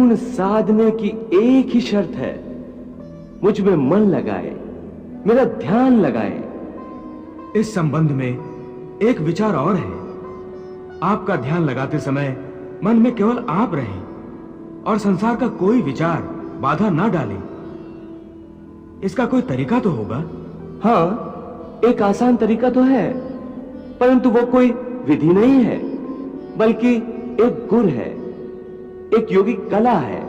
पूर्ण साधने की एक ही शर्त है, मुझ में मन लगाए, मेरा ध्यान लगाए। इस संबंध में एक विचार और है। आपका ध्यान लगाते समय मन में केवल आप रहें और संसार का कोई विचार बाधा ना डाले। इसका कोई तरीका तो होगा? हाँ, एक आसान तरीका तो है, परंतु वो कोई विधि नहीं है, बल्कि एक गुण है, एक योगिक कला है,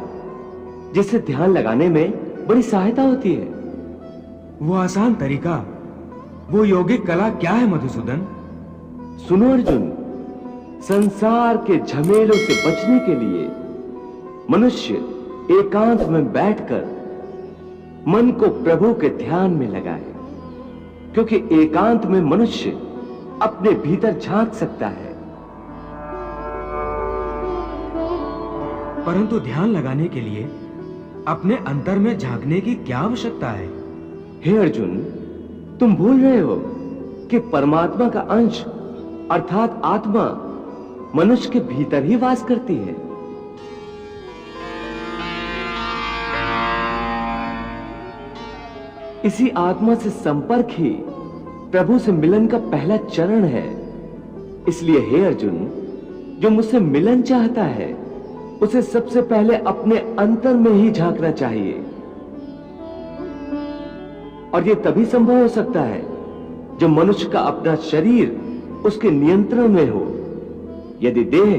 जिससे ध्यान लगाने में बड़ी सहायता होती है। वो आसान तरीका, वो योगिक कला क्या है मधुसूदन? सुनो अर्जुन, संसार के झमेलों से बचने के लिए मनुष्य एकांत में बैठकर मन को प्रभु के ध्यान में लगाए, क्योंकि एकांत में मनुष्य अपने भीतर झांक सकता है। परंतु ध्यान लगाने के लिए अपने अंतर में झांकने की क्या आवश्यकता है? हे अर्जुन, तुम भूल रहे हो कि परमात्मा का अंश अर्थात आत्मा मनुष्य के भीतर ही वास करती है। इसी आत्मा से संपर्क ही प्रभु से मिलन का पहला चरण है। इसलिए हे अर्जुन, जो मुझसे मिलन चाहता है उसे सबसे पहले अपने अंतर में ही झांकना चाहिए, और यह तभी संभव हो सकता है जब मनुष्य का अपना शरीर उसके नियंत्रण में हो। यदि देह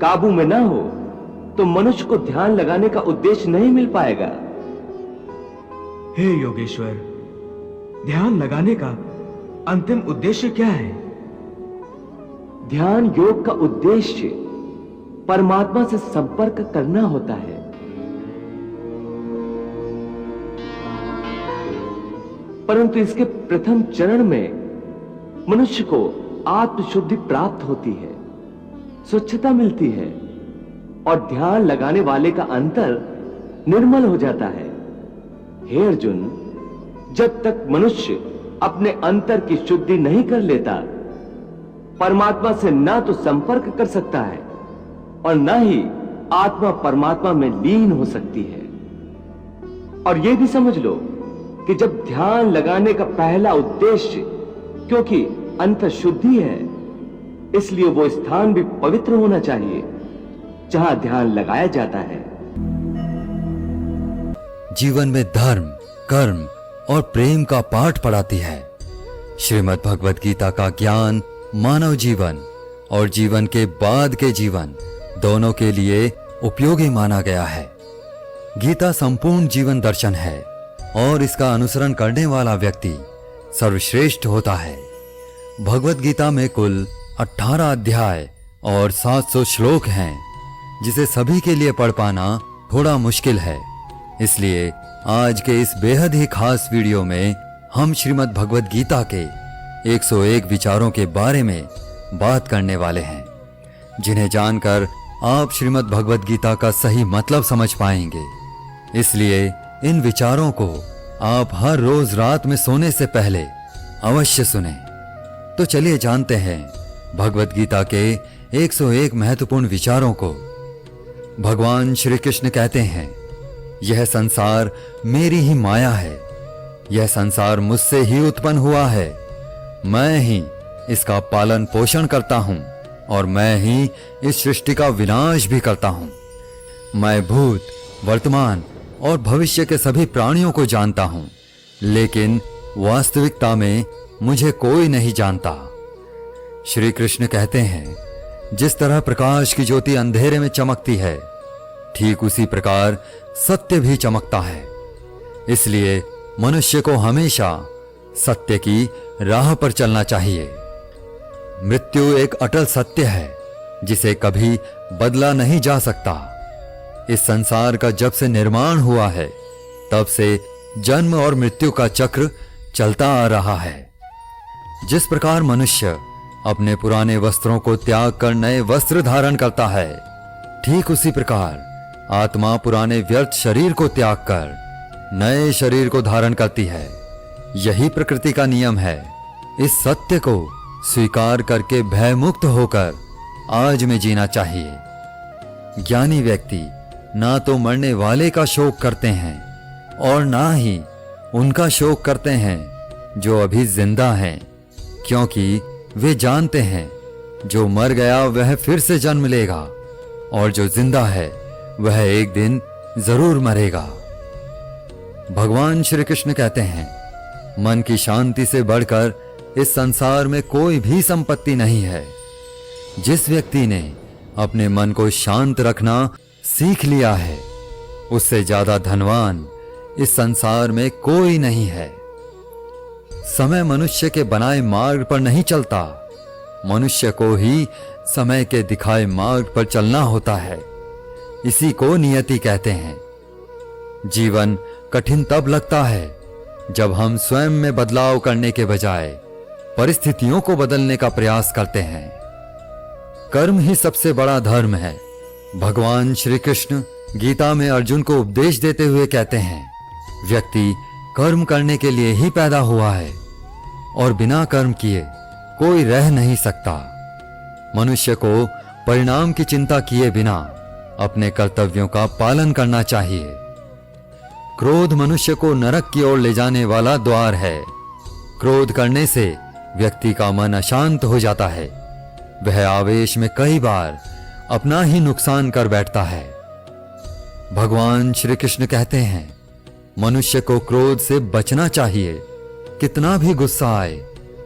काबू में ना हो तो मनुष्य को ध्यान लगाने का उद्देश्य नहीं मिल पाएगा। हे योगेश्वर, ध्यान लगाने का अंतिम उद्देश्य क्या है? ध्यान योग का उद्देश्य परमात्मा से संपर्क करना होता है। परंतु इसके प्रथम चरण में मनुष्य को आत्मशुद्धि प्राप्त होती है, स्वच्छता मिलती है, और ध्यान लगाने वाले का अंतर निर्मल हो जाता है। हे अर्जुन, जब तक मनुष्य अपने अंतर की शुद्धि नहीं कर लेता, परमात्मा से ना तो संपर्क कर सकता है और ना ही आत्मा परमात्मा में लीन हो सकती है। और यह भी समझ लो कि जब ध्यान लगाने का पहला उद्देश्य, क्योंकि अंतर शुद्धि है, इसलिए वो स्थान भी पवित्र होना चाहिए जहां ध्यान लगाया जाता है। जीवन में धर्म, कर्म और प्रेम का पाठ पढ़ाती है। श्रीमद् भगवद गीता का ज्ञान मानव जीवन और जीवन के बाद के जीवन दोनों के लिए उपयोगी माना गया है। गीता संपूर्ण जीवन दर्शन है और इसका अनुसरण करने वाला व्यक्ति सर्वश्रेष्ठ होता है। भगवद गीता में कुल 18 अध्याय और 700 श्लोक हैं, जिसे सभी के लिए पढ़ पाना थोड़ा मुश्किल है। इसलिए आज के इस बेहद ही खास वीडियो में हम श्रीमद् भगवद गीता के 101 विचारों के बारे में बात करने वाले हैं, जिन्हें जानकर आप श्रीमद् भगवद गीता का सही मतलब समझ पाएंगे। इसलिए इन विचारों को आप हर रोज रात में सोने से पहले अवश्य सुनें। तो चलिए जानते हैं भगवद गीता के 101 महत्वपूर्ण विचारों को। भगवान श्री कृष्ण कहते हैं, यह संसार मेरी ही माया है, यह संसार मुझसे ही उत्पन्न हुआ है, मैं ही इसका पालन पोषण करता हूं और मैं ही इस सृष्टि का विनाश भी करता हूं। मैं भूत, वर्तमान और भविष्य के सभी प्राणियों को जानता हूं, लेकिन वास्तविकता में मुझे कोई नहीं जानता। श्री कृष्ण कहते हैं, जिस तरह प्रकाश की ज्योति अंधेरे में चमकती है, ठीक उसी प्रकार सत्य भी चमकता है। इसलिए मनुष्य को हमेशा सत्य की राह पर चलना चाहिए। मृत्यु एक अटल सत्य है, जिसे कभी बदला नहीं जा सकता। इस संसार का जब से निर्माण हुआ है, तब से जन्म और मृत्यु का चक्र चलता आ रहा है। जिस प्रकार मनुष्य अपने पुराने वस्त्रों को त्याग कर नए वस्त्र धारण करता है, ठीक उसी प्रकार आत्मा पुराने व्यर्थ शरीर को त्याग कर नए शरीर को धारण करती है। यही प्रकृति का नियम है। इस सत्य को स्वीकार करके भयमुक्त होकर आज में जीना चाहिए। ज्ञानी व्यक्ति ना तो मरने वाले का शोक करते हैं और ना ही उनका शोक करते हैं जो अभी जिंदा हैं, क्योंकि वे जानते हैं जो मर गया वह फिर से जन्म लेगा और जो जिंदा है वह एक दिन जरूर मरेगा। भगवान श्री कृष्ण कहते हैं, मन की शांति से बढ़कर इस संसार में कोई भी संपत्ति नहीं है। जिस व्यक्ति ने अपने मन को शांत रखना सीख लिया है, उससे ज्यादा धनवान इस संसार में कोई नहीं है। समय मनुष्य के बनाए मार्ग पर नहीं चलता, मनुष्य को ही समय के दिखाए मार्ग पर चलना होता है। इसी को नियति कहते हैं। जीवन कठिन तब लगता है जब हम स्वयं में बदलाव करने के बजाय परिस्थितियों को बदलने का प्रयास करते हैं। कर्म ही सबसे बड़ा धर्म है। भगवान श्री कृष्ण गीता में अर्जुन को उपदेश देते हुए कहते हैं, व्यक्ति कर्म करने के लिए ही पैदा हुआ है और बिना कर्म किए कोई रह नहीं सकता। मनुष्य को परिणाम की चिंता किए बिना अपने कर्तव्यों का पालन करना चाहिए। क्रोध मनुष्य को नरक की ओर ले जाने वाला द्वार है। क्रोध करने से व्यक्ति का मन अशांत हो जाता है। वह आवेश में कई बार अपना ही नुकसान कर बैठता है। भगवान श्री कृष्ण कहते हैं, मनुष्य को क्रोध से बचना चाहिए। कितना भी गुस्सा आए,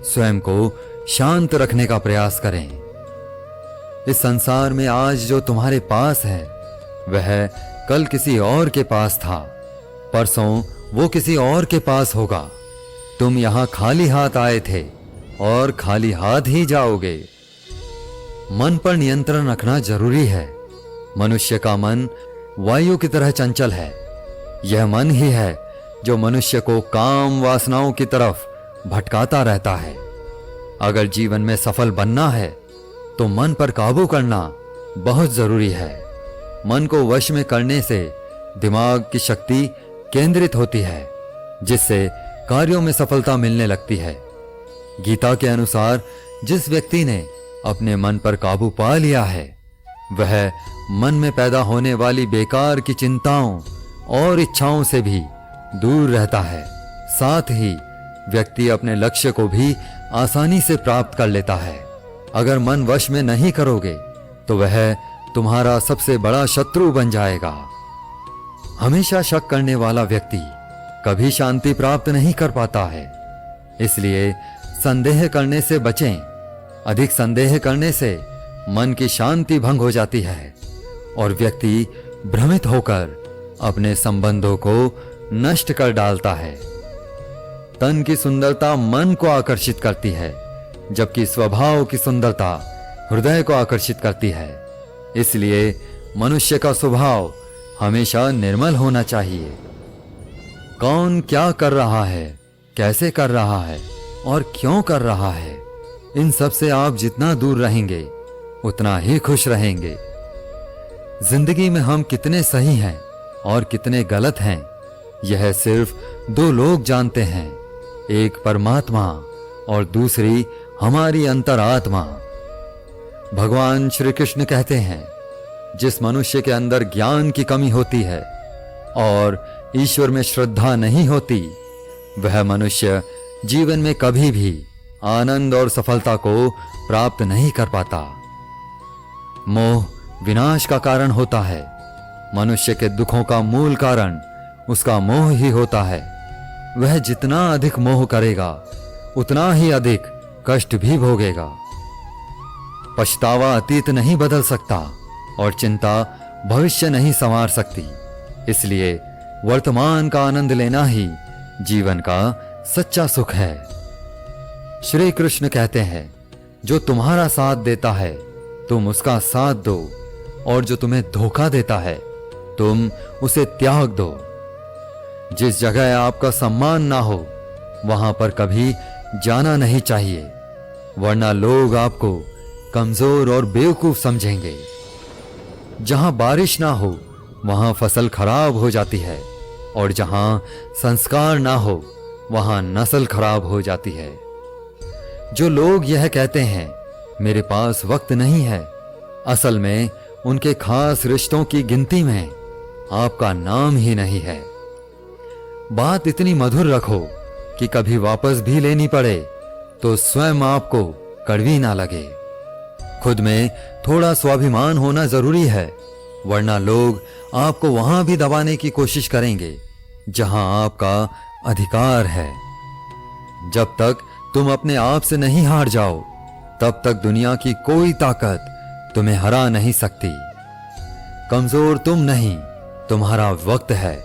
स्वयं को शांत रखने का प्रयास करें। इस संसार में आज जो तुम्हारे पास है वह कल किसी और के पास था, परसों वो किसी और के पास होगा। तुम यहां खाली हाथ आए थे और खाली हाथ ही जाओगे। मन पर नियंत्रण रखना जरूरी है। मनुष्य का मन वायु की तरह चंचल है। यह मन ही है जो मनुष्य को काम वासनाओं की तरफ भटकाता रहता है। अगर जीवन में सफल बनना है तो मन पर काबू करना बहुत जरूरी है। मन को वश में करने से दिमाग की शक्ति केंद्रित होती है, जिससे कार्यों में सफलता मिलने लगती है। गीता के अनुसार जिस व्यक्ति ने अपने मन पर काबू पा लिया है, वह मन में पैदा होने वाली बेकार की चिंताओं और इच्छाओं से भी दूर रहता है। साथ ही व्यक्ति अपने लक्ष्य को भी आसानी से प्राप्त कर लेता है। अगर मन वश में नहीं करोगे तो वह तुम्हारा सबसे बड़ा शत्रु बन जाएगा। हमेशा शक करने वाला व्यक्ति कभी शांति प्राप्त नहीं कर पाता है। इसलिए संदेह करने से बचें। अधिक संदेह करने से मन की शांति भंग हो जाती है और व्यक्ति भ्रमित होकर अपने संबंधों को नष्ट कर डालता है। तन की सुंदरता मन को आकर्षित करती है, जबकि स्वभाव की सुंदरता हृदय को आकर्षित करती है। इसलिए मनुष्य का स्वभाव हमेशा निर्मल होना चाहिए। कौन क्या कर रहा है, कैसे कर रहा है और क्यों कर रहा है, इन सब से आप जितना दूर रहेंगे उतना ही खुश रहेंगे। जिंदगी में हम कितने सही हैं और कितने गलत हैं, यह सिर्फ दो लोग जानते हैं, एक परमात्मा और दूसरी हमारी अंतरात्मा। भगवान श्री कृष्ण कहते हैं, जिस मनुष्य के अंदर ज्ञान की कमी होती है और ईश्वर में श्रद्धा नहीं होती, वह मनुष्य जीवन में कभी भी आनंद और सफलता को प्राप्त नहीं कर पाता। मोह विनाश का कारण होता है। मनुष्य के दुखों का मूल कारण उसका मोह ही होता है। वह जितना अधिक मोह करेगा उतना ही अधिक कष्ट भी भोगेगा। पछतावा अतीत नहीं बदल सकता और चिंता भविष्य नहीं संवार सकती। इसलिए वर्तमान का आनंद लेना ही जीवन का सच्चा सुख है। श्री कृष्ण कहते हैं, जो तुम्हारा साथ देता है तुम उसका साथ दो, और जो तुम्हें धोखा देता है तुम उसे त्याग दो। जिस जगह आपका सम्मान ना हो वहां पर कभी जाना नहीं चाहिए, वरना लोग आपको कमजोर और बेवकूफ समझेंगे। जहां बारिश ना हो वहां फसल खराब हो जाती है, और जहां संस्कार ना हो वहां नस्ल खराब हो जाती है। जो लोग यह कहते हैं मेरे पास वक्त नहीं है, असल में उनके खास रिश्तों की गिनती में आपका नाम ही नहीं है। बात इतनी मधुर रखो कि कभी वापस भी लेनी पड़े तो स्वयं आपको कड़वी ना लगे। खुद में थोड़ा स्वाभिमान होना जरूरी है, वरना लोग आपको वहां भी दबाने की कोशिश करेंगे जहां आपका अधिकार है। जब तक तुम अपने आप से नहीं हार जाओ, तब तक दुनिया की कोई ताकत तुम्हें हरा नहीं सकती। कमजोर तुम नहीं, तुम्हारा वक्त है,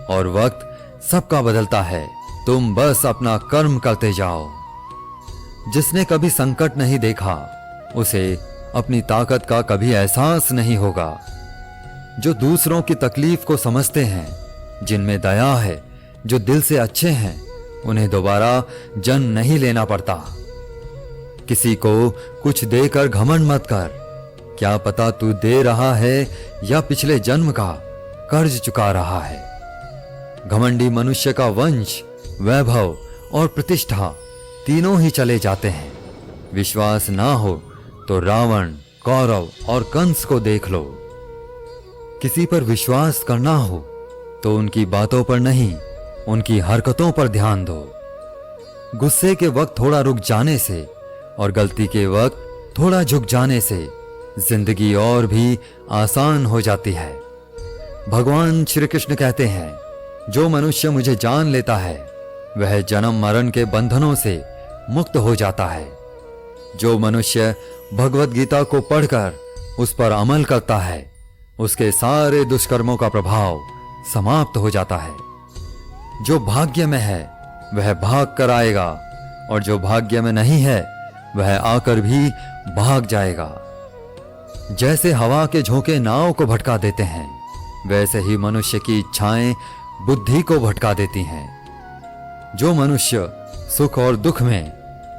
और वक्त सबका बदलता है। तुम बस अपना कर्म करते जाओ। जिसने कभी संकट नहीं देखा, उसे अपनी ताकत का कभी एहसास नहीं होगा। जो दूसरों की तकलीफ को समझते हैं, जिनमें दया है, जो दिल से अच्छे हैं, उन्हें दोबारा जन्म नहीं लेना पड़ता। किसी को कुछ देकर घमंड मत कर। क्या पता तू दे रहा है या पिछले जन्म का कर्ज चुका रहा है। घमंडी मनुष्य का वंश, वैभव और प्रतिष्ठा तीनों ही चले जाते हैं। विश्वास ना हो तो रावण, कौरव और कंस को देख लो। किसी पर विश्वास करना हो तो उनकी बातों पर नहीं, उनकी हरकतों पर ध्यान दो। गुस्से के वक्त थोड़ा रुक जाने से और गलती के वक्त थोड़ा झुक जाने से जिंदगी और भी आसान हो जाती है। भगवान श्री कृष्ण कहते हैं, जो मनुष्य मुझे जान लेता है वह जन्म मरण के बंधनों से मुक्त हो जाता है। जो मनुष्य भगवत गीता को पढ़कर उस पर अमल करता है, उसके सारे दुष्कर्मों का प्रभाव समाप्त हो जाता है। जो भाग्य में है वह भाग कर आएगा, और जो भाग्य में नहीं है वह आकर भी भाग जाएगा। जैसे हवा के झोंके नाव को भटका देते हैं, वैसे ही मनुष्य की इच्छाएं बुद्धि को भटका देती हैं। जो मनुष्य सुख और दुख में,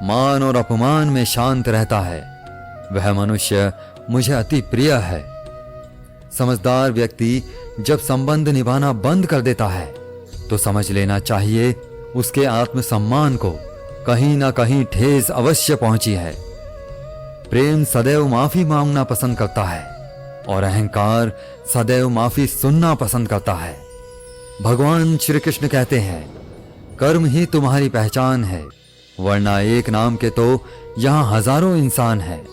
मान और अपमान में शांत रहता है, वह मनुष्य मुझे अति प्रिय है। समझदार व्यक्ति जब संबंध निभाना बंद कर देता है तो समझ लेना चाहिए उसके आत्मसम्मान को कहीं ना कहीं ठेस अवश्य पहुंची है। प्रेम सदैव माफी मांगना पसंद करता है और अहंकार सदैव माफी सुनना पसंद करता है। भगवान श्री कृष्ण कहते हैं, कर्म ही तुम्हारी पहचान है, वरना एक नाम के तो यहां हजारों इंसान हैं।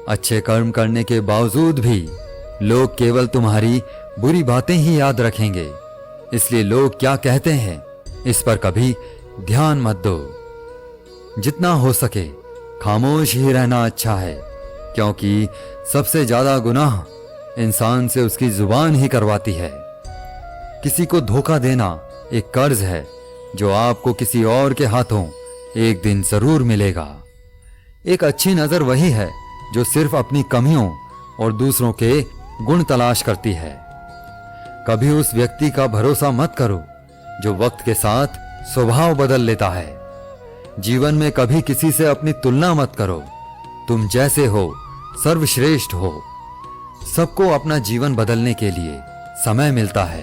अच्छे कर्म करने के बावजूद भी लोग केवल तुम्हारी बुरी बातें ही याद रखेंगे, इसलिए लोग क्या कहते हैं इस पर कभी ध्यान मत दो। जितना हो सके खामोश ही रहना अच्छा है, क्योंकि सबसे ज्यादा गुनाह इंसान से उसकी जुबान ही करवाती है। किसी को धोखा देना एक कर्ज है जो आपको किसी और के हाथों एक दिन जरूर मिलेगा। एक अच्छी नजर वही है जो सिर्फ अपनी कमियों और दूसरों के गुण तलाश करती है। कभी उस व्यक्ति का भरोसा मत करो जो वक्त के साथ स्वभाव बदल लेता है। जीवन में कभी किसी से अपनी तुलना मत करो। तुम जैसे हो सर्वश्रेष्ठ हो। सबको अपना जीवन बदलने के लिए समय मिलता है,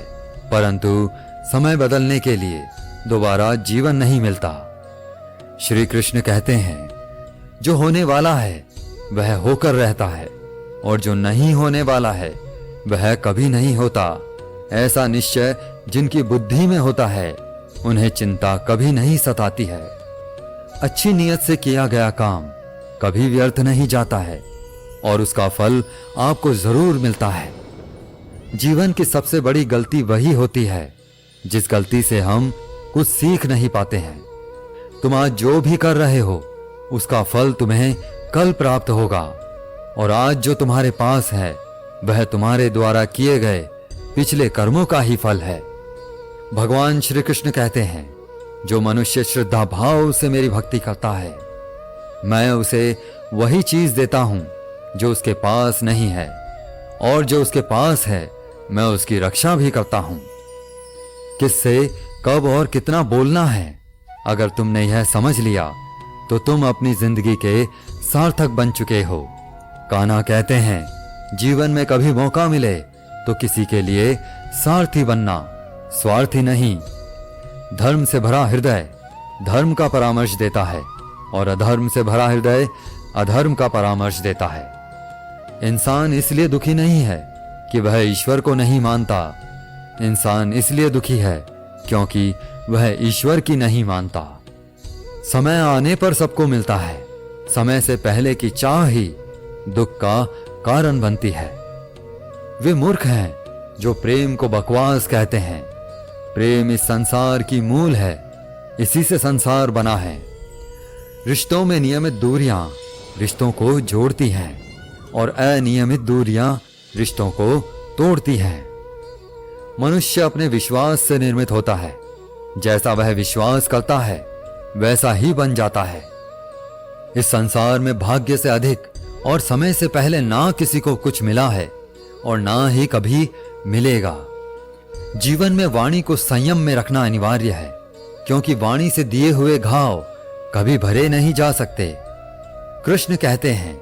परंतु समय बदलने के लिए दोबारा जीवन नहीं मिलता। श्री कृष्ण कहते हैं, जो होने वाला है वह होकर रहता है, और जो नहीं होने वाला है वह कभी नहीं होता। ऐसा निश्चय जिनकी बुद्धि में होता है, उन्हें चिंता कभी नहीं सताती है। अच्छी नीयत से किया गया काम कभी व्यर्थ नहीं जाता है, और उसका फल आपको जरूर मिलता है। जीवन की सबसे बड़ी गलती वही होती है जिस गलती से हम कुछ सीख नहीं पाते हैं। तुम आज जो भी कर रहे हो उसका फल तुम्हें कल प्राप्त होगा, और आज जो तुम्हारे पास है वह तुम्हारे द्वारा किए गए पिछले कर्मों का ही फल है। भगवान श्री कृष्ण कहते हैं, जो मनुष्य श्रद्धा भाव से मेरी भक्ति करता है, मैं उसे वही चीज देता हूं जो उसके पास नहीं है, और जो उसके पास है मैं उसकी रक्षा भी करता हूं। किससे कब और कितना बोलना है, अगर तुमने यह समझ लिया तो तुम अपनी जिंदगी के सार्थक बन चुके हो। कान्हा कहते हैं, जीवन में कभी मौका मिले तो किसी के लिए सारथी बनना, स्वार्थी नहीं। धर्म से भरा हृदय धर्म का परामर्श देता है, और अधर्म से भरा हृदय अधर्म का परामर्श देता है। इंसान इसलिए दुखी नहीं है कि वह ईश्वर को नहीं मानता, इंसान इसलिए दुखी है क्योंकि वह ईश्वर की नहीं मानता। समय आने पर सबको मिलता है, समय से पहले की चाह ही दुख का कारण बनती है। वे मूर्ख हैं जो प्रेम को बकवास कहते हैं। प्रेम इस संसार की मूल है, इसी से संसार बना है। रिश्तों में नियमित दूरियां रिश्तों को जोड़ती हैं और अनियमित दूरियां रिश्तों को तोड़ती हैं। मनुष्य अपने विश्वास से निर्मित होता है। जैसा वह विश्वास करता है वैसा ही बन जाता है। इस संसार में भाग्य से अधिक और समय से पहले ना किसी को कुछ मिला है और ना ही कभी मिलेगा। जीवन में वाणी को संयम में रखना अनिवार्य है, क्योंकि वाणी से दिए हुए घाव कभी भरे नहीं जा सकते। कृष्ण कहते हैं,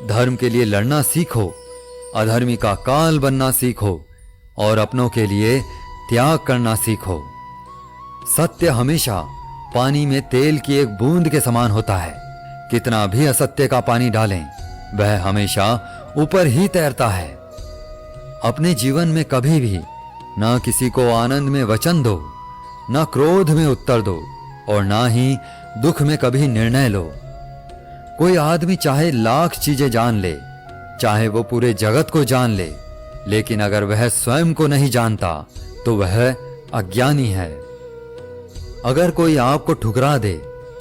धर्म के लिए लड़ना सीखो, अधर्मी का काल बनना सीखो और अपनों के लिए त्याग करना सीखो। सत्य हमेशा पानी में तेल की एक बूंद के समान होता है। कितना भी असत्य का पानी डालें, वह हमेशा ऊपर ही तैरता है। अपने जीवन में कभी भी ना किसी को आनंद में वचन दो, ना क्रोध में उत्तर दो और ना ही दुख में कभी निर्णय लो। कोई आदमी चाहे लाख चीजें जान ले, चाहे वो पूरे जगत को जान ले, लेकिन अगर वह स्वयं को नहीं जानता तो वह अज्ञानी है। अगर कोई आपको ठुकरा दे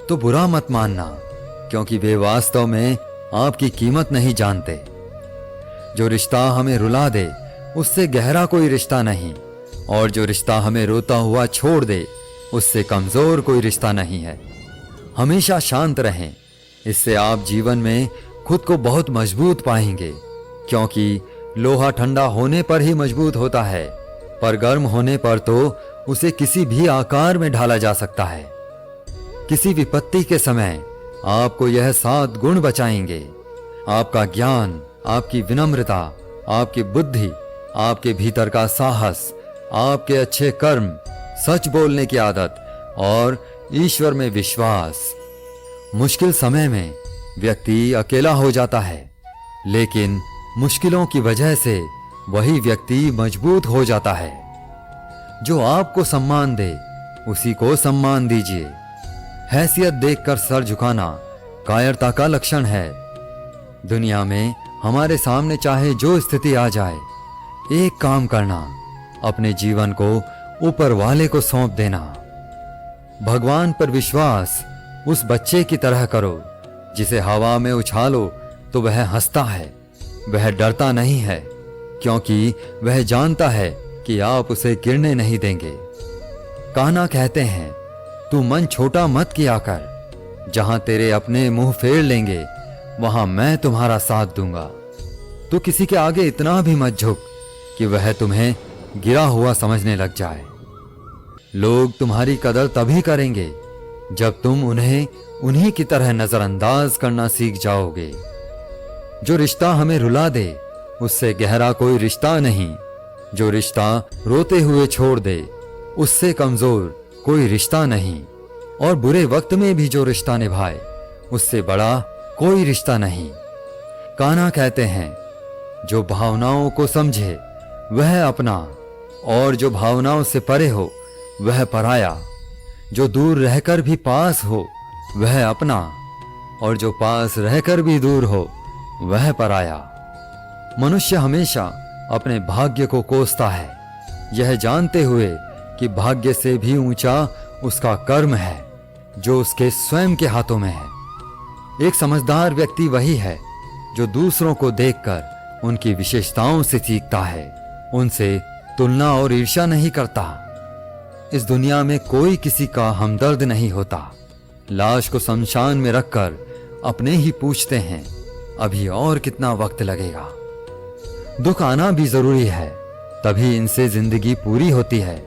तो बुरा मत मानना, क्योंकि वे वास्तव में आपकी कीमत नहीं जानते। जो रिश्ता हमें रुला दे उससे गहरा कोई रिश्ता नहीं, और जो रिश्ता हमें रोता हुआ छोड़ दे उससे कमजोर कोई रिश्ता नहीं है। हमेशा शांत रहें, इससे आप जीवन में खुद को बहुत मजबूत पाएंगे, क्योंकि लोहा ठंडा होने पर ही मजबूत होता है, पर गर्म होने पर तो उसे किसी भी आकार में ढाला जा सकता है। किसी विपत्ति के समय आपको यह 7 गुण बचाएंगे: आपका ज्ञान, आपकी विनम्रता, आपकी बुद्धि, आपके भीतर का साहस, आपके अच्छे कर्म, सच बोलने की आदत और ईश्वर में विश्वास। मुश्किल समय में व्यक्ति अकेला हो जाता है, लेकिन मुश्किलों की वजह से वही व्यक्ति मजबूत हो जाता है। जो आपको सम्मान दे उसी को सम्मान दीजिए। हैसियत देखकर सर झुकाना कायरता का लक्षण है। दुनिया में हमारे सामने चाहे जो स्थिति आ जाए, एक काम करना, अपने जीवन को ऊपर वाले को सौंप देना। भगवान पर विश्वास उस बच्चे की तरह करो जिसे हवा में उछालो तो वह हंसता है। वह डरता नहीं है, क्योंकि वह जानता है कि आप उसे गिरने नहीं देंगे। कान्हा कहते हैं, तू मन छोटा मत किया कर, जहां तेरे अपने मुंह फेर लेंगे वहां मैं तुम्हारा साथ दूंगा। तू किसी के आगे इतना भी मत झुक कि वह तुम्हें गिरा हुआ समझने लग जाए। लोग तुम्हारी कदर तभी करेंगे जब तुम उन्हें उन्हीं की तरह नजरअंदाज करना सीख जाओगे। जो रिश्ता हमें रुला दे उससे गहरा कोई रिश्ता नहीं। जो रिश्ता रोते हुए छोड़ दे उससे कमजोर कोई रिश्ता नहीं। और बुरे वक्त में भी जो रिश्ता निभाए उससे बड़ा कोई रिश्ता नहीं। कान्हा कहते हैं, जो भावनाओं को समझे वह अपना, और जो भावनाओं से परे हो वह पराया। जो दूर रहकर भी पास हो वह अपना, और जो पास रहकर भी दूर हो वह पराया। मनुष्य हमेशा अपने भाग्य को कोसता है, यह जानते हुए कि भाग्य से भी ऊंचा उसका कर्म है जो उसके स्वयं के हाथों में है। एक समझदार व्यक्ति वही है जो दूसरों को देखकर उनकी विशेषताओं से सीखता है, उनसे तुलना और ईर्ष्या नहीं करता। इस दुनिया में कोई किसी का हमदर्द नहीं होता। लाश को शमशान में रखकर अपने ही पूछते हैं, अभी और कितना वक्त लगेगा। दुख आना भी जरूरी है, तभी इनसे जिंदगी पूरी होती है।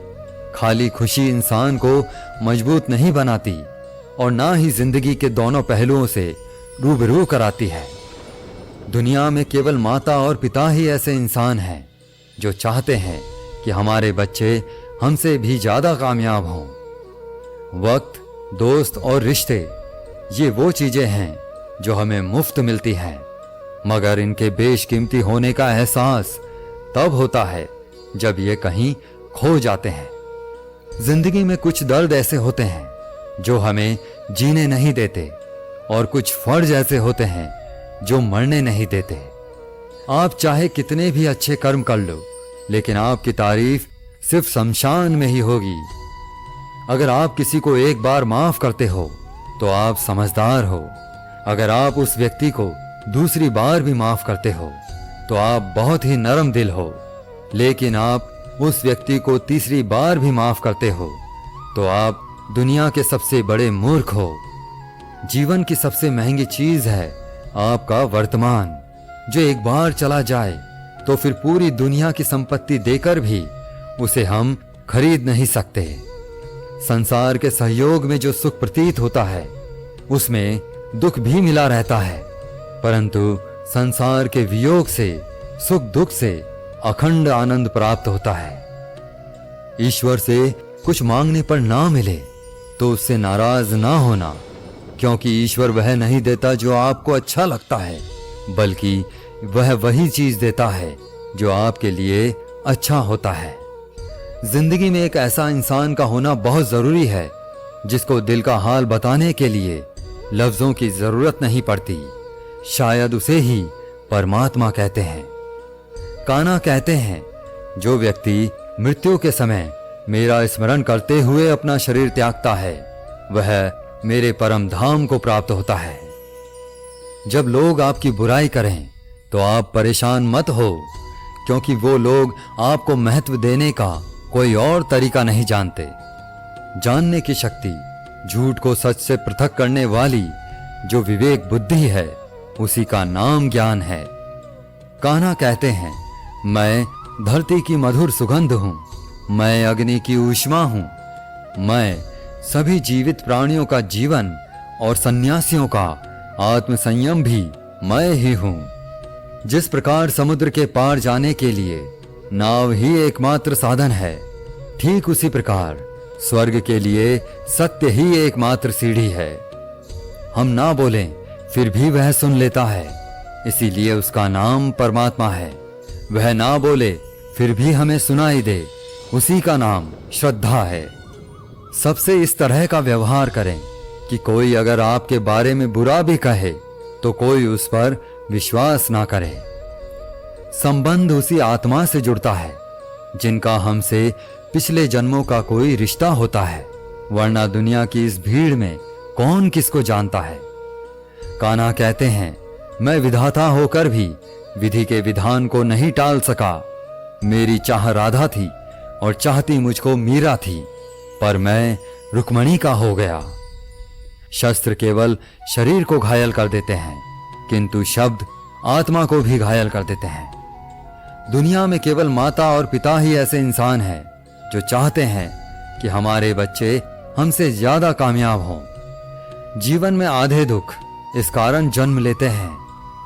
खाली खुशी इंसान को मजबूत नहीं बनाती और ना ही जिंदगी के दोनों पहलुओं से रूबरू कराती है। दुनिया में केवल माता और पिता ही ऐसे इंसान हैं जो चाहते हैं कि हमारे बच्चे हमसे भी ज्यादा कामयाब हों। वक्त, दोस्त और रिश्ते, ये वो चीजें हैं जो हमें मुफ्त मिलती हैं, मगर इनके बेशकीमती होने का एहसास तब होता है जब ये कहीं खो जाते हैं। जिंदगी में कुछ दर्द ऐसे होते हैं जो हमें जीने नहीं देते, और कुछ फर्ज ऐसे होते हैं जो मरने नहीं देते। आप चाहे कितने भी अच्छे कर्म कर लो, लेकिन आपकी तारीफ सिर्फ शमशान में ही होगी। अगर आप किसी को एक बार माफ करते हो तो आप समझदार हो। अगर आप उस व्यक्ति को दूसरी बार भी माफ करते हो तो आप बहुत ही नरम दिल हो। लेकिन आप उस व्यक्ति को तीसरी बार भी माफ करते हो तो आप दुनिया के सबसे बड़े मूर्ख हो। जीवन की सबसे महंगी चीज है आपका वर्तमान, जो एक बार चला जाए तो फिर पूरी दुनिया की संपत्ति देकर भी उसे हम खरीद नहीं सकते। संसार के सहयोग में जो सुख प्रतीत होता है उसमें दुख भी मिला रहता है, परंतु संसार के वियोग से, सुख दुख से अखंड आनंद प्राप्त होता है। ईश्वर से कुछ मांगने पर ना मिले तो उससे नाराज ना होना, क्योंकि ईश्वर वह नहीं देता जो आपको अच्छा लगता है, बल्कि वह वही चीज देता है जो आपके लिए अच्छा होता है। जिंदगी में एक ऐसा इंसान का होना बहुत जरूरी है जिसको दिल का हाल बताने के लिए लफ्जों की जरूरत नहीं पड़ती। शायद उसे ही परमात्मा कहते हैं। कान्हा कहते हैं, जो व्यक्ति मृत्यु के समय मेरा स्मरण करते हुए अपना शरीर त्यागता है वह मेरे परम धाम को प्राप्त होता है। जब लोग आपकी बुराई करें तो आप परेशान मत हो, क्योंकि वो लोग आपको महत्व देने का कोई और तरीका नहीं जानते। जानने की शक्ति, झूठ को सच से पृथक करने वाली जो विवेक बुद्धि है, उसी का नाम ज्ञान है। कान्हा कहते हैं, मैं धरती की मधुर सुगंध हूं, मैं अग्नि की ऊष्मा हूं, मैं सभी जीवित प्राणियों का जीवन और सन्यासियों का आत्मसंयम भी मैं ही हूं। जिस प्रकार समुद्र के पार जाने के लिए नाव ही एकमात्र साधन है, ठीक उसी प्रकार स्वर्ग के लिए सत्य ही एकमात्र सीढ़ी है। हम ना बोलें फिर भी वह सुन लेता है, इसीलिए उसका नाम परमात्मा है। वह ना बोले फिर भी हमें सुनाई दे, उसी का नाम श्रद्धा है। सबसे इस तरह का व्यवहार करें कि कोई अगर आपके बारे में बुरा भी कहे तो कोई उस पर विश्वास ना करे। संबंध उसी आत्मा से जुड़ता है जिनका हमसे पिछले जन्मों का कोई रिश्ता होता है, वरना दुनिया की इस भीड़ में कौन किसको जानता है। कान्हा कहते हैं, मैं विधाता होकर भी विधि के विधान को नहीं टाल सका। मेरी चाह राधा थी और चाहती मुझको मीरा थी, पर मैं रुक्मणी का हो गया। शस्त्र केवल शरीर को घायल कर देते हैं, किंतु शब्द आत्मा को भी घायल कर देते हैं। दुनिया में केवल माता और पिता ही ऐसे इंसान हैं जो चाहते हैं कि हमारे बच्चे हमसे ज्यादा कामयाब हों। जीवन में आधे दुख इस कारण जन्म लेते हैं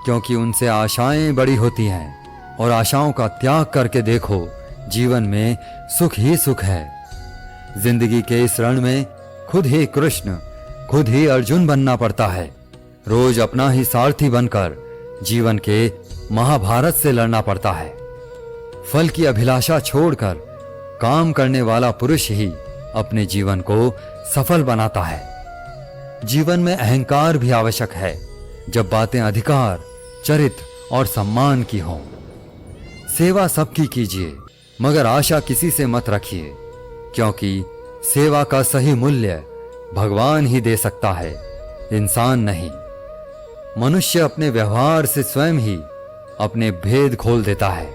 क्योंकि उनसे आशाएं बड़ी होती हैं, और आशाओं का त्याग करके देखो, जीवन में सुख ही सुख है। जिंदगी के इस रण में खुद ही कृष्ण, खुद ही अर्जुन बनना पड़ता है। रोज अपना ही सारथी बनकर जीवन के महाभारत से लड़ना पड़ता है। फल की अभिलाषा छोड़कर काम करने वाला पुरुष ही अपने जीवन को सफल बनाता है। जीवन में अहंकार भी आवश्यक है जब बातें अधिकार, चरित्र और सम्मान की हों। सेवा सबकी कीजिए, मगर आशा किसी से मत रखिए, क्योंकि सेवा का सही मूल्य भगवान ही दे सकता है, इंसान नहीं। मनुष्य अपने व्यवहार से स्वयं ही अपने भेद खोल देता है।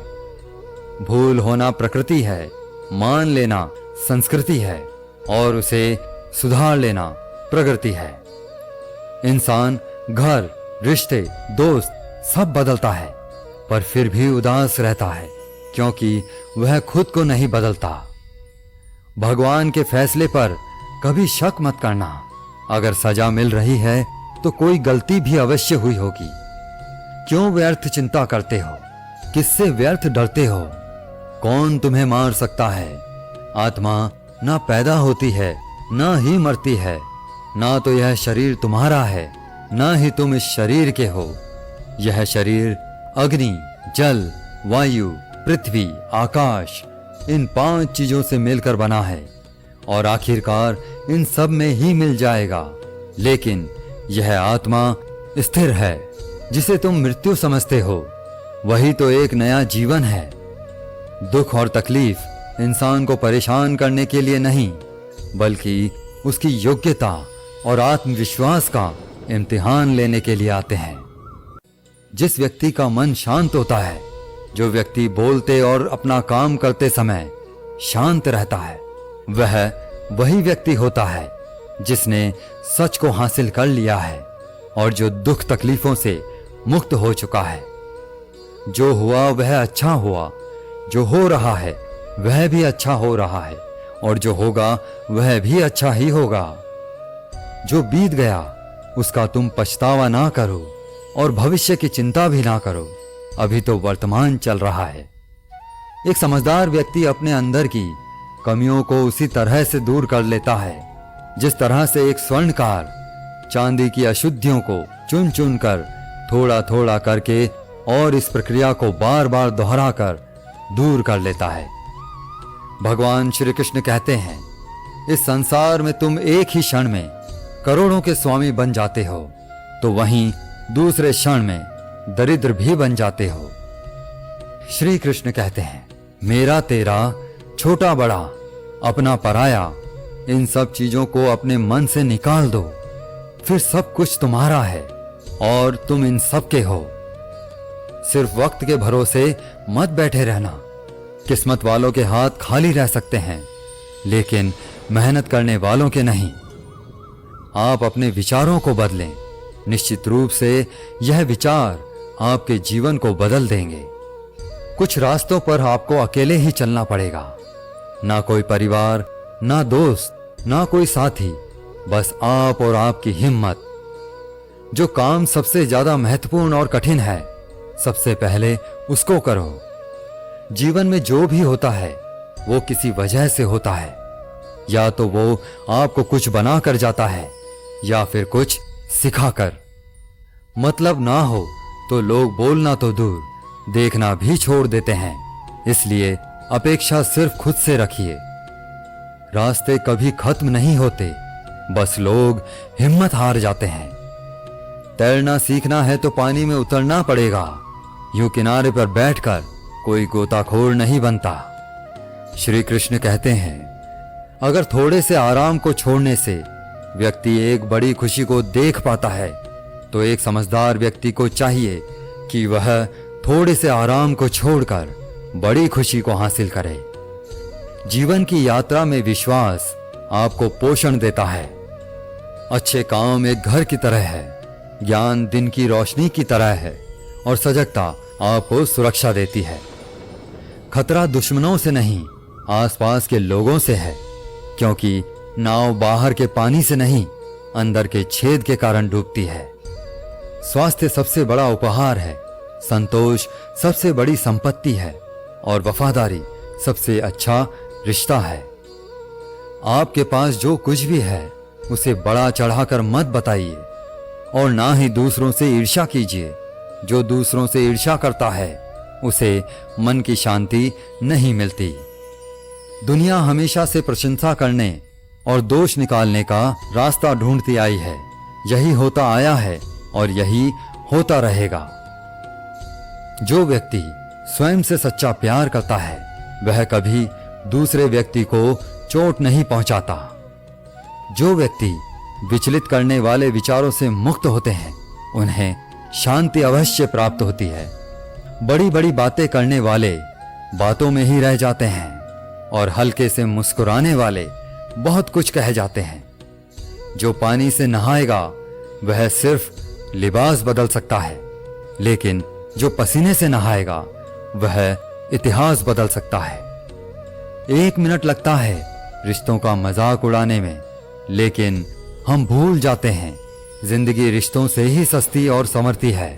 भूल होना प्रकृति है, मान लेना संस्कृति है, और उसे सुधार लेना प्रगति है। इंसान घर, रिश्ते, दोस्त सब बदलता है, पर फिर भी उदास रहता है क्योंकि वह खुद को नहीं बदलता। भगवान के फैसले पर कभी शक मत करना। अगर सजा मिल रही है तो कोई गलती भी अवश्य हुई होगी। क्यों व्यर्थ चिंता करते हो? किससे व्यर्थ डरते हो? कौन तुम्हें मार सकता है? आत्मा ना पैदा होती है, ना ही मरती है। ना तो यह शरीर तुम्हारा है, ना ही तुम इस शरीर के हो। यह शरीर अग्नि, जल, वायु, पृथ्वी, आकाश इन 5 चीजों से मिलकर बना है और आखिरकार इन सब में ही मिल जाएगा। लेकिन यह आत्मा स्थिर है जिसे तुम मृत्यु समझते हो, वही तो एक नया जीवन है। दुख और तकलीफ इंसान को परेशान करने के लिए नहीं, बल्कि उसकी योग्यता और आत्मविश्वास का इम्तिहान लेने के लिए आते हैं। जिस व्यक्ति का मन शांत होता है, जो व्यक्ति बोलते और अपना काम करते समय शांत रहता है, वह वही व्यक्ति होता है जिसने सच को हासिल कर लिया है और जो दुख तकलीफों से मुक्त हो चुका है। जो हुआ वह अच्छा हुआ, जो हो रहा है वह भी अच्छा हो रहा है और जो होगा वह भी अच्छा ही होगा। जो बीत गया उसका तुम पछतावा ना करो और भविष्य की चिंता भी ना करो, अभी तो वर्तमान चल रहा है। एक समझदार व्यक्ति अपने अंदर की कमियों को उसी तरह से दूर कर लेता है जिस तरह से एक स्वर्णकार चांदी की अशुद्धियों को चुन चुन कर थोड़ा थोड़ा करके और इस प्रक्रिया को बार बार दोहराकर दूर कर लेता है। भगवान श्री कृष्ण कहते हैं, इस संसार में तुम एक ही क्षण में करोड़ों के स्वामी बन जाते हो, तो वहीं दूसरे क्षण में दरिद्र भी बन जाते हो। श्री कृष्ण कहते हैं, मेरा तेरा, छोटा बड़ा, अपना पराया, इन सब चीजों को अपने मन से निकाल दो, फिर सब कुछ तुम्हारा है और तुम इन सब के हो। सिर्फ वक्त के भरोसे मत बैठे रहना। किस्मत वालों के हाथ खाली रह सकते हैं, लेकिन मेहनत करने वालों के नहीं। आप अपने विचारों को बदलें। निश्चित रूप से यह विचार आपके जीवन को बदल देंगे। कुछ रास्तों पर आपको अकेले ही चलना पड़ेगा। ना कोई परिवार, ना दोस्त, ना कोई साथी, बस आप और आपकी हिम्मत। जो काम सबसे ज्यादा महत्वपूर्ण और कठिन है, सबसे पहले उसको करो। जीवन में जो भी होता है वो किसी वजह से होता है। या तो वो आपको कुछ बना कर जाता है या फिर कुछ सिखाकर। मतलब ना हो तो लोग बोलना तो दूर, देखना भी छोड़ देते हैं। इसलिए अपेक्षा सिर्फ खुद से रखिए। रास्ते कभी खत्म नहीं होते, बस लोग हिम्मत हार जाते हैं। तैरना सीखना है तो पानी में उतरना पड़ेगा। यूं किनारे पर बैठकर कोई गोताखोर नहीं बनता। श्री कृष्ण कहते हैं, अगर थोड़े से आराम को छोड़ने से व्यक्ति एक बड़ी खुशी को देख पाता है, तो एक समझदार व्यक्ति को चाहिए कि वह थोड़े से आराम को छोड़कर बड़ी खुशी को हासिल करे। जीवन की यात्रा में विश्वास आपको पोषण देता है। अच्छे काम एक घर की तरह है, ज्ञान दिन की रोशनी की तरह है और सजगता आपको सुरक्षा देती है। खतरा दुश्मनों से नहीं, आसपास के लोगों से है, क्योंकि नाव बाहर के पानी से नहीं, अंदर के छेद के कारण डूबती है। स्वास्थ्य सबसे बड़ा उपहार है, संतोष सबसे बड़ी संपत्ति है और वफादारी सबसे अच्छा रिश्ता है। आपके पास जो कुछ भी है उसे बड़ा चढ़ाकर मत बताइए और ना ही दूसरों से ईर्ष्या कीजिए। जो दूसरों से ईर्ष्या करता है उसे मन की शांति नहीं मिलती। दुनिया हमेशा से प्रशंसा करने और दोष निकालने का रास्ता ढूंढती आई है। यही होता आया है और यही होता रहेगा। जो व्यक्ति स्वयं से सच्चा प्यार करता है वह कभी दूसरे व्यक्ति को चोट नहीं पहुंचाता। जो व्यक्ति विचलित करने वाले विचारों से मुक्त होते हैं उन्हें शांति अवश्य प्राप्त होती है। बड़ी बड़ी बातें करने वाले बातों में ही रह जाते हैं और हल्के से मुस्कुराने वाले बहुत कुछ कह जाते हैं। जो पानी से नहाएगा वह सिर्फ लिबास बदल सकता है, लेकिन जो पसीने से नहाएगा वह इतिहास बदल सकता है। 1 मिनट लगता है रिश्तों का मजाक उड़ाने में, लेकिन हम भूल जाते हैं जिंदगी रिश्तों से ही सस्ती और संवरती है।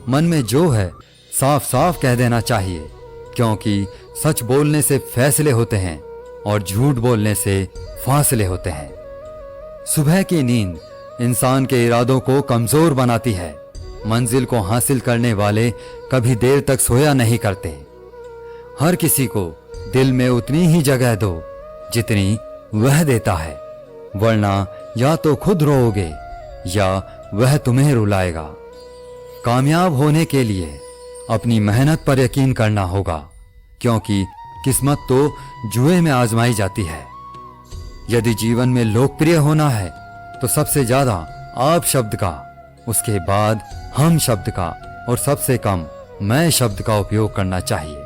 मन में जो है साफ साफ कह देना चाहिए, क्योंकि सच बोलने से फैसले होते हैं और झूठ बोलने से फासले होते हैं। सुबह की नींद इंसान के इरादों को कमजोर बनाती है। मंजिल को हासिल करने वाले कभी देर तक सोया नहीं करते। हर किसी को दिल में उतनी ही जगह दो जितनी वह देता है, वरना या तो खुद रोओगे या वह तुम्हें रुलाएगा। कामयाब होने के लिए अपनी मेहनत पर यकीन करना होगा, क्योंकि किस्मत तो जुए में आजमाई जाती है। यदि जीवन में लोकप्रिय होना है तो सबसे ज्यादा आप शब्द का, उसके बाद हम शब्द का और सबसे कम मैं शब्द का उपयोग करना चाहिए।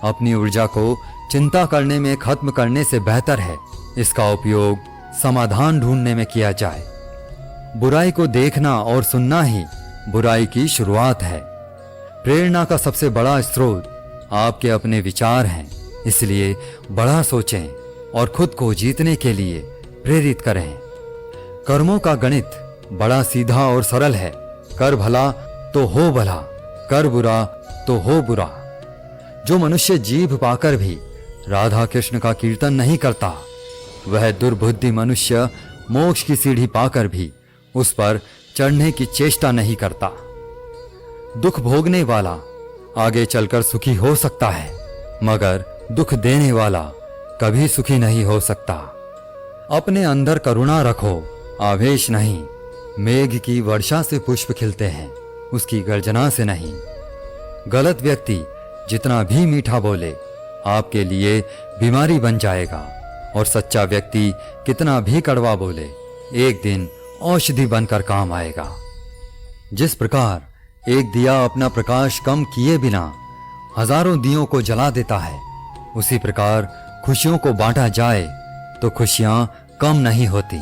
अपनी ऊर्जा को चिंता करने में खत्म करने से बेहतर है इसका उपयोग समाधान ढूंढने में किया जाए। बुराई को देखना और सुनना ही बुराई की शुरुआत है। प्रेरणा का सबसे बड़ा स्रोत आपके अपने विचार हैं, इसलिए बड़ा सोचें और खुद को जीतने के लिए प्रेरित करें। कर्मों का गणित बड़ा सीधा और सरल है। कर भला तो हो भला, कर बुरा तो हो बुरा। जो मनुष्य जीभ पाकर भी राधा कृष्ण का कीर्तन नहीं करता, वह दुर्बुद्धि मनुष्य मोक्ष की सीढ़ी पाकर भी उस पर चढ़ने की चेष्टा नहीं करता। दुख भोगने वाला आगे चलकर सुखी हो सकता है, मगर दुख देने वाला कभी सुखी नहीं हो सकता। अपने अंदर करुणा रखो, आवेश नहीं। मेघ की वर्षा से पुष्प खिलते हैं, उसकी गर्जना से नहीं। गलत व्यक्ति जितना भी मीठा बोले आपके लिए बीमारी बन जाएगा, और सच्चा व्यक्ति कितना भी कड़वा बोले एक दिन औषधि बनकर काम आएगा। जिस प्रकार एक दिया अपना प्रकाश कम किए बिना हजारों दियों को जला देता है, उसी प्रकार खुशियों को बांटा जाए तो खुशियां कम नहीं होती।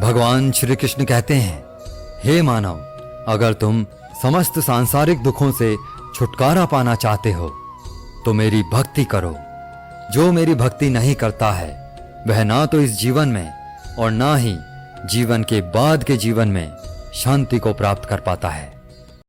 भगवान श्री कृष्ण कहते हैं, हे मानव, अगर तुम समस्त सांसारिक दुखों से छुटकारा पाना चाहते हो तो मेरी भक्ति करो। जो मेरी भक्ति नहीं करता है वह ना तो इस जीवन में और ना ही जीवन के बाद के जीवन में शांति को प्राप्त कर पाता है।